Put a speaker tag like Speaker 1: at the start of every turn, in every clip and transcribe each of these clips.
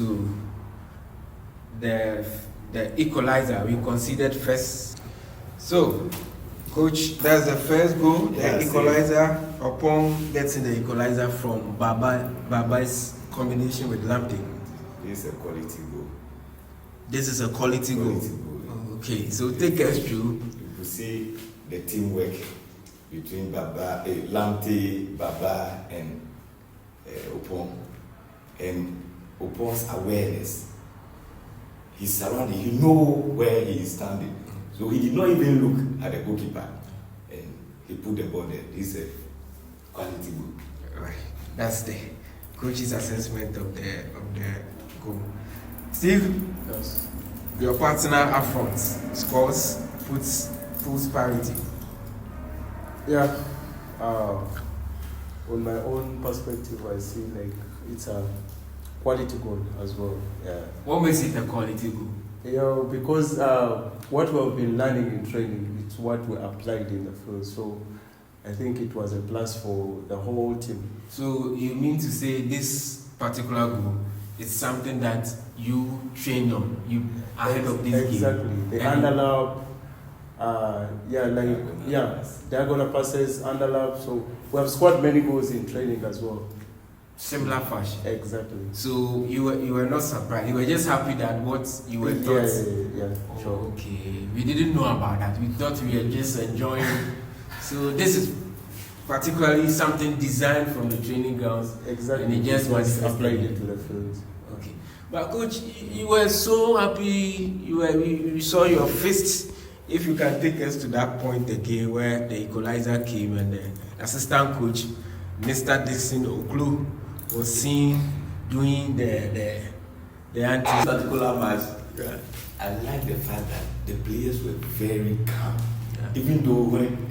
Speaker 1: to the equalizer. We conceded first. So, coach, that's the first goal. The equalizer. Upon getting the equalizer from Baba's combination with Lamptey.
Speaker 2: This is a quality goal.
Speaker 1: This is a quality goal. Okay, so take us through.
Speaker 2: You could see the teamwork between Lamptey, Baba, and Opon. And Opon's awareness. He's surrounded, he knows where he is standing. So he did not even look at the goalkeeper. And he put the ball there. This is a quality goal.
Speaker 1: Right. That's the coach's assessment of the goal. Steve, yes. Your partner up front scores, puts parity.
Speaker 3: Yeah. On my own perspective, I see like it's a quality goal as well. Yeah.
Speaker 1: What makes it a quality goal?
Speaker 3: Yeah, because what we have been learning in training, it's what we applied in the field. So I think it was a plus for the whole team.
Speaker 1: So you mean to say this particular goal is something that you trained on, you ahead of this game?
Speaker 3: Exactly. The underlap, diagonal passes, underlap. So we have scored many goals in training as well.
Speaker 1: Similar fashion.
Speaker 3: Exactly.
Speaker 1: So you were not surprised. You were just happy that what you were taught.
Speaker 3: Yeah. Sure.
Speaker 1: Okay. We didn't know about that. We thought we were just enjoying. So this is particularly something designed from the training grounds.
Speaker 3: Exactly.
Speaker 1: And it just was
Speaker 3: applied it to the field.
Speaker 1: Okay. But coach, you were so happy. We saw your fist. If you can take us to that point again where the equalizer came and the assistant coach, Mr. Dixon Ocloo, was seen doing the
Speaker 2: particular match. Yeah. I like the fact that the players were very calm. Yeah. Even though when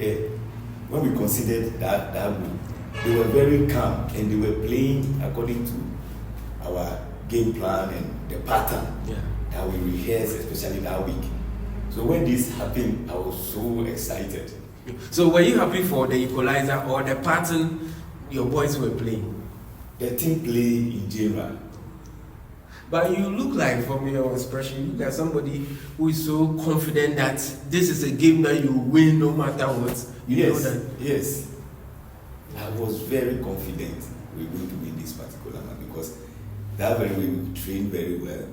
Speaker 2: we considered that goal, they were very calm and they were playing according to our game plan and the pattern that we rehearsed, especially that week. So when this happened, I was so excited.
Speaker 1: So were you happy for the equalizer or the pattern your boys were playing?
Speaker 2: The team play in general.
Speaker 1: But you look like, from your expression, you look like somebody who is so confident that this is a game that you win no matter what. You know that.
Speaker 2: Yes. I was very confident we were going to win this particular match because that very way we trained very well.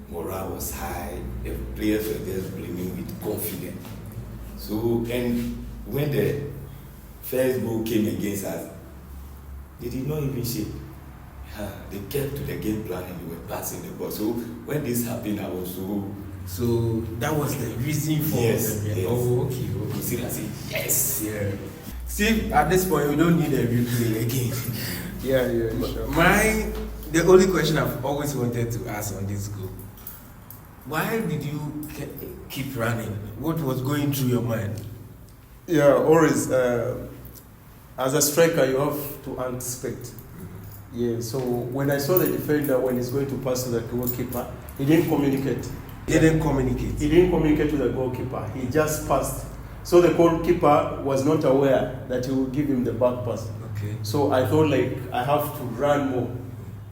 Speaker 2: Morale was high. The players were just playing with confidence. So, and when the first goal came against us, they did not even shake. They kept to the game plan and they were passing the ball. So when this happened, I was
Speaker 1: so that was the reason for
Speaker 2: yes.
Speaker 1: Oh, okay.
Speaker 2: You see, I say yes.
Speaker 1: Yeah. See, at this point, we don't need a replay again.
Speaker 3: Sure.
Speaker 1: The only question I've always wanted to ask on this goal: why did you keep running? What was going through your mind?
Speaker 3: Yeah, always. As a striker, you have to anticipate. Yeah, so when I saw the defender, when he's going to pass to the goalkeeper, he didn't communicate.
Speaker 1: He didn't communicate
Speaker 3: to the goalkeeper. He just passed. So the goalkeeper was not aware that he would give him the back pass.
Speaker 1: Okay.
Speaker 3: So I thought like I have to run more.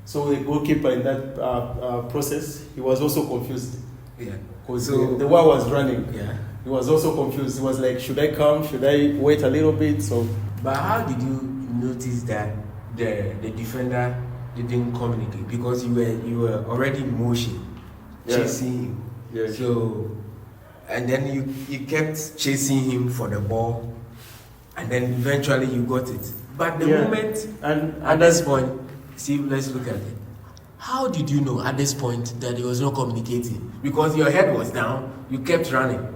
Speaker 3: So the goalkeeper in that process, he was also confused.
Speaker 1: Yeah.
Speaker 3: Because the one was running.
Speaker 1: Yeah.
Speaker 3: He was also confused. He was like, should I come? Should I wait a little bit? So.
Speaker 1: But how did you notice that the defender didn't communicate? Because you were already in motion, chasing him.
Speaker 3: Yeah.
Speaker 1: So, and then you kept chasing him for the ball, and then eventually you got it. But the moment at this point, see, let's look at it. How did you know at this point that he was not communicating? Because your head was down, you kept running.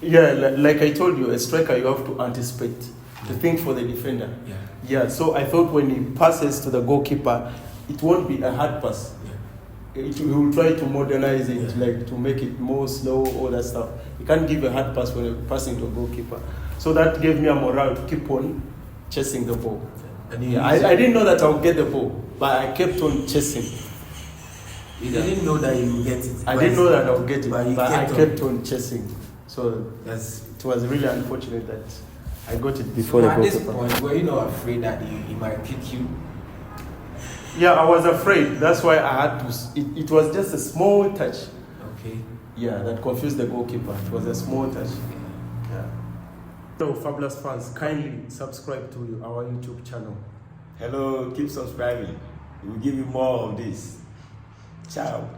Speaker 3: Yeah, like I told you, a striker, you have to anticipate, to think for the defender. Yeah, so I thought when he passes to the goalkeeper, it won't be a hard pass. He will try to modernize it, like to make it more slow, all that stuff. You can't give a hard pass when you're passing to a goalkeeper. So that gave me a morale to keep on chasing the ball. I didn't know that I would get the ball, but I kept on chasing.
Speaker 1: You didn't know that you would get it?
Speaker 3: I didn't know that I would get it, but I kept on chasing. So it was really unfortunate that I got it before the goalkeeper.
Speaker 1: At this point, were you not afraid that he might kick you?
Speaker 3: Yeah, I was afraid. That's why I had to. It was just a small touch.
Speaker 1: Okay.
Speaker 3: Yeah, that confused the goalkeeper. It was a small touch. Yeah. So, Fabulous fans, kindly subscribe to our YouTube channel.
Speaker 2: Hello, keep subscribing. We'll give you more of this. Ciao.